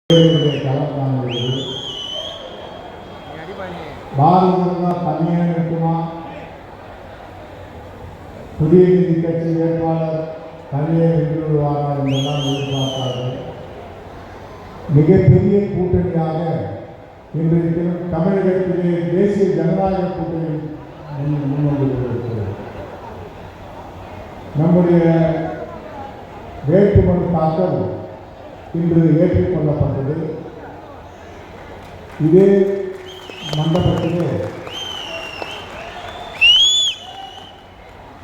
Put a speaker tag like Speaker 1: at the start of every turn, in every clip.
Speaker 1: பாரதிய ஜனதா தனியாக இருக்குமா, புதிய நீதி கட்சி வேட்பாளர் தனியே வென்று விடுவாரா என்றெல்லாம் எதிர்பார்த்தார்கள். மிகப்பெரிய கூட்டணியாக இன்றைக்கு தமிழகத்திலே தேசிய ஜனநாயக கூட்டணி முன்னோக்கி கொண்டிருக்கிறது. நம்முடைய வேட்புமனு தாக்கல் இன்று ஏற்றுக்கொள்ளப்பட்டது. இதே மண்டபத்திலே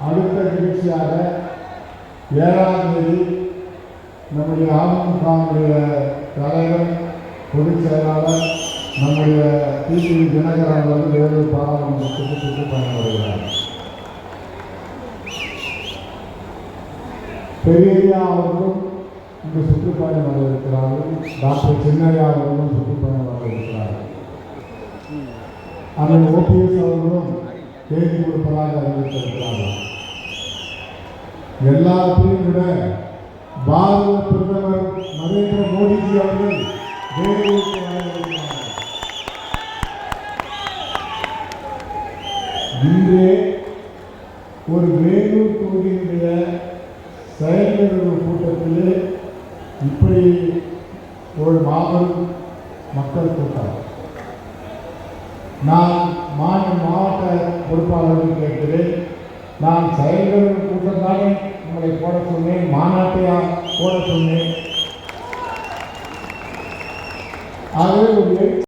Speaker 1: அடுத்த நிகழ்ச்சியாக 7ஆம் தேதி நம்முடைய அதிமுகவுடைய தலைவர், பொதுச் செயலாளர் நம்முடைய டிவி தினகரன் வந்து வேலூர் பாராளுமன்றத்துக்கு சுற்றுப்பயணம் வருகிறார். பெரியய்யா அவர்களும் இங்கு சுற்றுப்பயணம் வர இருக்கிறார்கள். டாக்டர் சின்னையா அவர்களும் சுற்றுப்பயணம் வர இருக்கிறார்கள். அதில் OPS அவர்களும் தேதி கொடுப்பதாக அறிவித்திருக்கிறார்கள். எல்லாத்தையும் விட பாரத பிரதமர் நரேந்திர மோடிஜி அவர்கள் வேலூருக்கு வந்திருக்கிறார்கள். இன்றே ஒரு வேலூர் தொகுதியினுடைய செயல்கள் கூட்டத்திலே இப்படி ஒரு மாபெரும் மக்கள் கூட்டம். நான் மாவட்ட பொறுப்பாளர்கள் கேட்கிறேன், நான் செயல்கள் கூட்டம் தானே உங்களை போட சொன்னேன், மாநாட்டையா போட சொன்னேன். ஆகவே